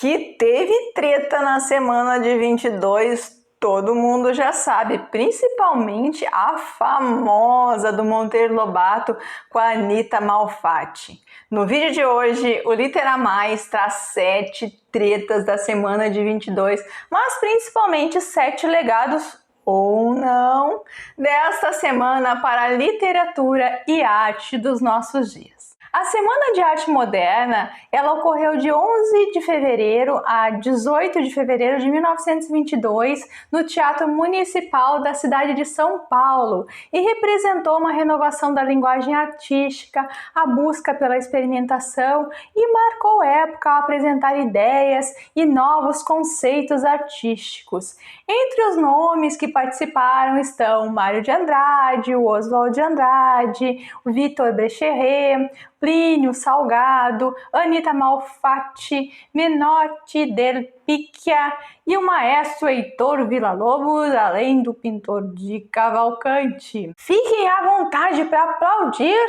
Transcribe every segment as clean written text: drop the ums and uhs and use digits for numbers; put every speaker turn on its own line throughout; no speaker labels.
Que teve treta na semana de 22, todo mundo já sabe, principalmente a famosa do Monteiro Lobato com a Anitta Malfatti. No vídeo de hoje, o Litera Mais traz 7 tretas da semana de 22, mas principalmente 7 legados ou não desta semana para a literatura e arte dos nossos dias. A Semana de Arte Moderna, ela ocorreu de 11 de fevereiro a 18 de fevereiro de 1922 no Teatro Municipal da cidade de São Paulo e representou uma renovação da linguagem artística, a busca pela experimentação e marcou época ao apresentar ideias e novos conceitos artísticos. Entre os nomes que participaram estão Mário de Andrade, o Oswald de Andrade, o Vitor Brecheret, Plínio Salgado, Anitta Malfatti, Menotti del Picchia e o maestro Heitor Villa-Lobos, além do pintor de Cavalcanti. Fiquem à vontade para aplaudir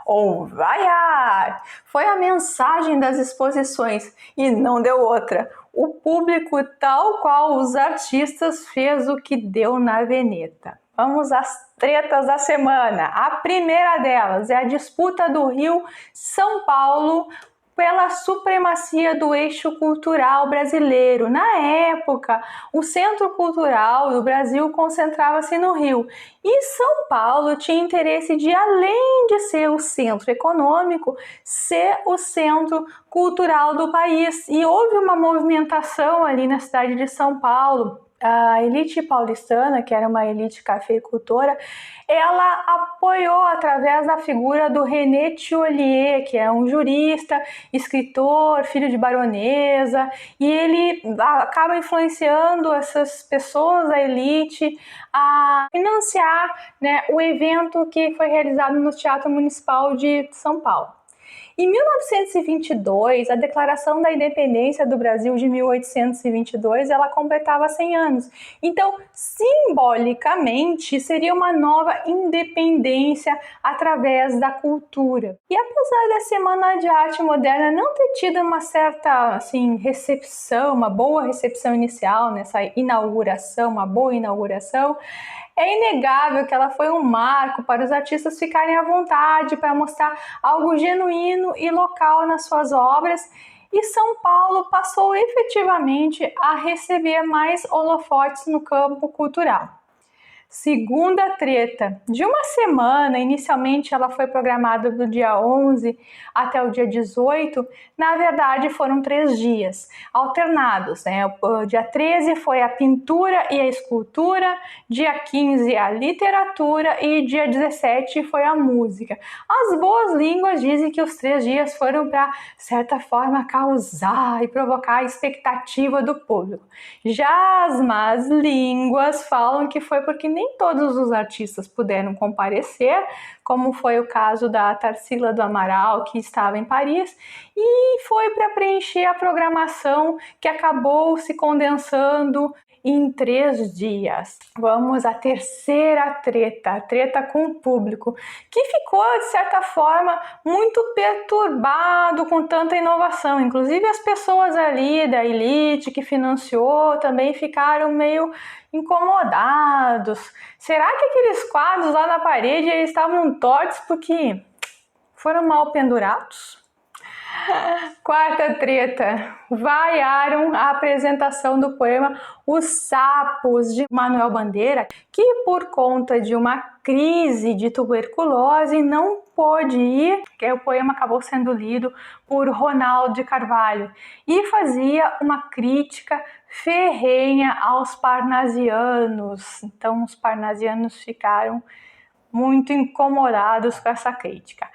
ou vaiar! Foi a mensagem das exposições e não deu outra. O público, tal qual os artistas, fez o que deu na Veneta. Vamos às tretas da semana. A primeira delas é a disputa do Rio-São Paulo pela supremacia do eixo cultural brasileiro. Na época, o centro cultural do Brasil concentrava-se no Rio e São Paulo tinha interesse de, além de ser o centro econômico, ser o centro cultural do país. E houve uma movimentação ali na cidade de São Paulo. A elite paulistana, que era uma elite cafeicultora, ela apoiou através da figura do René Thiollier, que é um jurista, escritor, filho de baronesa, e ele acaba influenciando essas pessoas da elite a financiar, o evento que foi realizado no Teatro Municipal de São Paulo. Em 1922, a Declaração da Independência do Brasil de 1822, ela completava 100 anos. Então, simbolicamente, seria uma nova independência através da cultura. E apesar da Semana de Arte Moderna não ter tido uma certa, recepção, uma boa recepção inicial nessa inauguração, uma boa inauguração, é inegável que ela foi um marco para os artistas ficarem à vontade para mostrar algo genuíno e local nas suas obras, e São Paulo passou efetivamente a receber mais holofotes no campo cultural. Segunda treta. De uma semana, inicialmente ela foi programada do dia 11 até o dia 18, na verdade foram 3 dias, alternados. O dia 13 foi a pintura e a escultura, dia 15 a literatura e dia 17 foi a música. As boas línguas dizem que os 3 dias foram para, certa forma, causar e provocar a expectativa do público. Já as más línguas falam que foi porque nem todos os artistas puderam comparecer, como foi o caso da Tarsila do Amaral, que estava em Paris, e foi para preencher a programação que acabou se condensando em 3 dias. Vamos à terceira treta, a treta com o público, que ficou, de certa forma, muito perturbado com tanta inovação. Inclusive as pessoas ali da elite que financiou também ficaram meio incomodados. Será que aqueles quadros lá na parede eles estavam tortos porque foram mal pendurados? Quarta treta, vaiaram a apresentação do poema Os Sapos, de Manuel Bandeira, que por conta de uma crise de tuberculose não pôde ir, que o poema acabou sendo lido por Ronaldo de Carvalho, e fazia uma crítica ferrenha aos parnasianos. Então os parnasianos ficaram muito incomodados com essa crítica.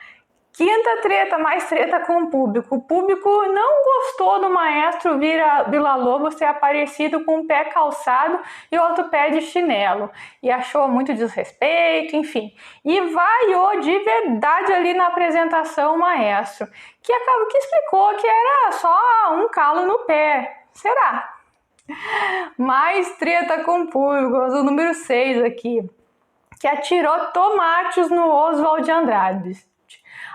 Quinta treta, mais treta com o público. O público não gostou do maestro Villa-Lobos ter aparecido com um pé calçado e outro pé de chinelo. E achou muito desrespeito, enfim. E vaiou de verdade ali na apresentação o maestro, que explicou que era só um calo no pé. Será? Mais treta com o público, o número 6 aqui, que atirou tomates no Oswald de Andrade.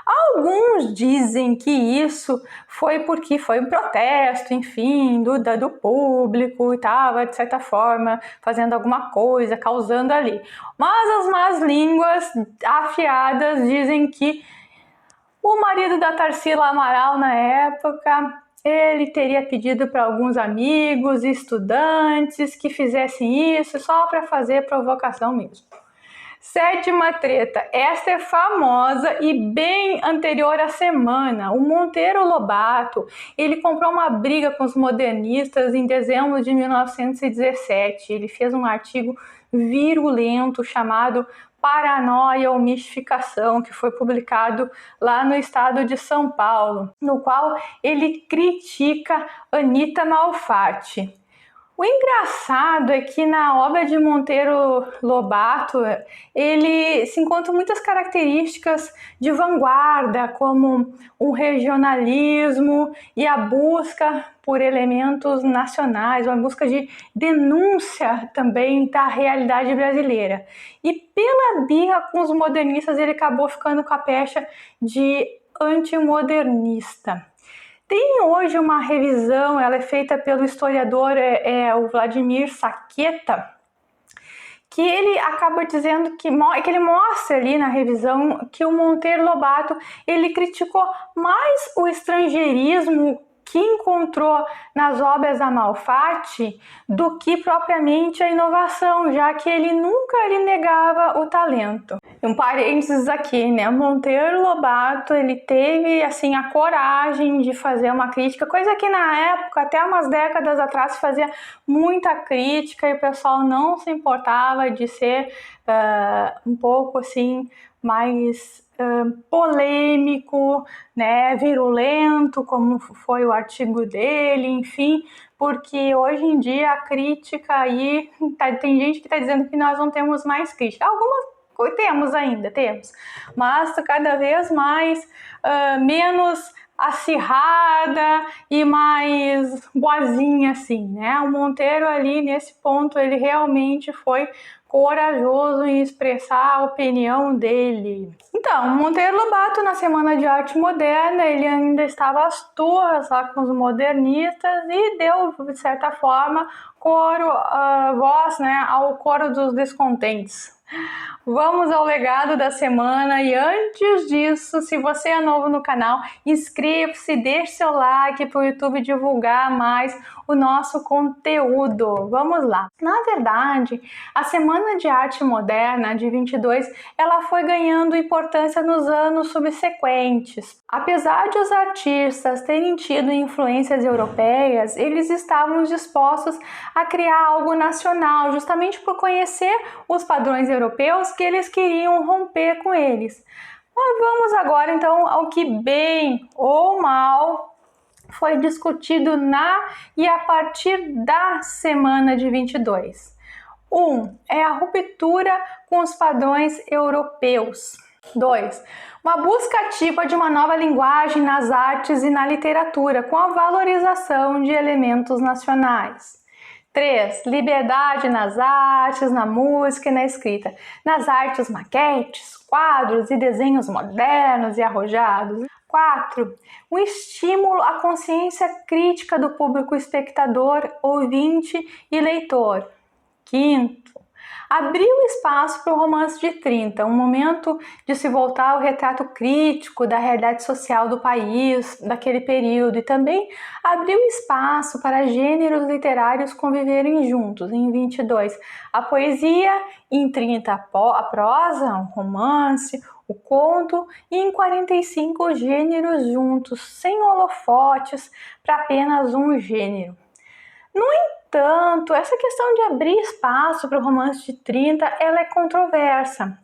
Alguns dizem que isso foi porque foi um protesto, enfim, do público e estava, de certa forma, fazendo alguma coisa, causando ali. Mas as más línguas afiadas dizem que o marido da Tarsila Amaral, na época, ele teria pedido para alguns amigos e estudantes que fizessem isso só para fazer provocação mesmo. Sétima treta, esta é famosa e bem anterior à semana. O Monteiro Lobato, ele comprou uma briga com os modernistas em dezembro de 1917. Ele fez um artigo virulento chamado Paranoia ou Mistificação, que foi publicado lá no estado de São Paulo, no qual ele critica Anita Malfatti. O engraçado é que na obra de Monteiro Lobato, ele se encontram muitas características de vanguarda, como o regionalismo e a busca por elementos nacionais, uma busca de denúncia também da realidade brasileira. E pela birra com os modernistas, ele acabou ficando com a pecha de antimodernista. Tem hoje uma revisão, ela é feita pelo historiador o Vladimir Saqueta, que ele acaba dizendo que ele mostra ali na revisão que o Monteiro Lobato ele criticou mais o estrangeirismo que encontrou nas obras da Malfatti do que propriamente a inovação, já que ele nunca negava o talento. Um parênteses aqui, né? Monteiro Lobato, ele teve assim a coragem de fazer uma crítica, coisa que na época, até umas décadas atrás, se fazia muita crítica e o pessoal não se importava de ser um pouco assim mais polêmico, né, virulento, como foi o artigo dele, enfim, porque hoje em dia a crítica aí, tem gente que está dizendo que nós não temos mais crítica. Algumas temos, mas cada vez mais menos acirrada e mais boazinha assim, né? O Monteiro ali nesse ponto ele realmente foi corajoso em expressar a opinião dele. Então, Monteiro Lobato na Semana de Arte Moderna, ele ainda estava às turras lá com os modernistas e deu, de certa forma, voz, né, ao coro dos descontentes. Vamos ao legado da semana e antes disso, se você é novo no canal, inscreva-se, deixe seu like para o YouTube divulgar mais o nosso conteúdo. Vamos lá. Na verdade, a Semana de Arte Moderna de 22, ela foi ganhando importância nos anos subsequentes. Apesar de os artistas terem tido influências europeias, eles estavam dispostos a criar algo nacional, justamente por conhecer os padrões europeus que eles queriam romper com eles. Mas vamos agora então ao que bem ou mal foi discutido e a partir da semana de 22. 1. É a ruptura com os padrões europeus. 2. Uma busca ativa de uma nova linguagem nas artes e na literatura, com a valorização de elementos nacionais. 3. Liberdade nas artes, na música e na escrita. Nas artes, maquetes, quadros e desenhos modernos e arrojados. 4. Um estímulo à consciência crítica do público espectador, ouvinte e leitor. 5. Abriu espaço para o romance de 30, um momento de se voltar ao retrato crítico da realidade social do país, daquele período, e também abriu espaço para gêneros literários conviverem juntos. Em 22, a poesia, em 30, a prosa, o romance, o conto, e em 45, os gêneros juntos, sem holofotes para apenas um gênero. No entanto, essa questão de abrir espaço para o romance de 30, ela é controversa.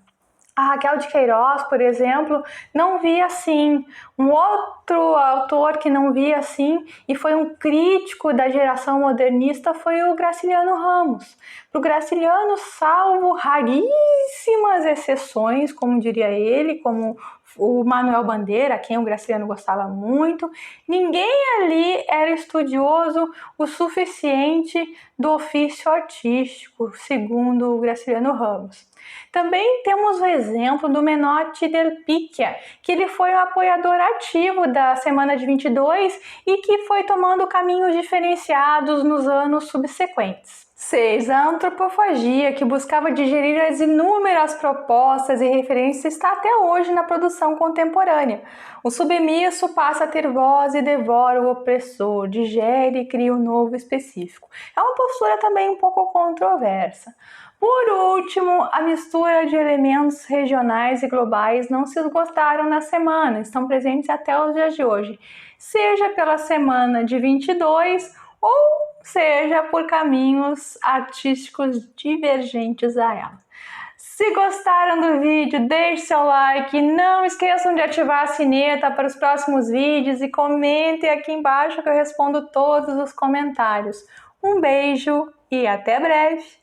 A Raquel de Queiroz, por exemplo, não via assim. Um outro autor que não via assim e foi um crítico da geração modernista foi o Graciliano Ramos. Para o Graciliano, salvo raríssimas exceções, como diria ele, como o Manuel Bandeira, quem o Graciliano gostava muito. Ninguém ali era estudioso o suficiente do ofício artístico, segundo o Graciliano Ramos. Também temos o exemplo do Menotti del Picchia, que ele foi um apoiador ativo da Semana de 22 e que foi tomando caminhos diferenciados nos anos subsequentes. 6. A antropofagia, que buscava digerir as inúmeras propostas e referências, está até hoje na produção contemporânea. O submisso passa a ter voz e devora o opressor, digere e cria um novo específico. É uma postura também um pouco controversa. Por último, a mistura de elementos regionais e globais não se esgotaram na semana, estão presentes até os dias de hoje, seja pela semana de 22 ou seja por caminhos artísticos divergentes a ela. Se gostaram do vídeo, deixe seu like, não esqueçam de ativar a sineta para os próximos vídeos e comentem aqui embaixo que eu respondo todos os comentários. Um beijo e até breve!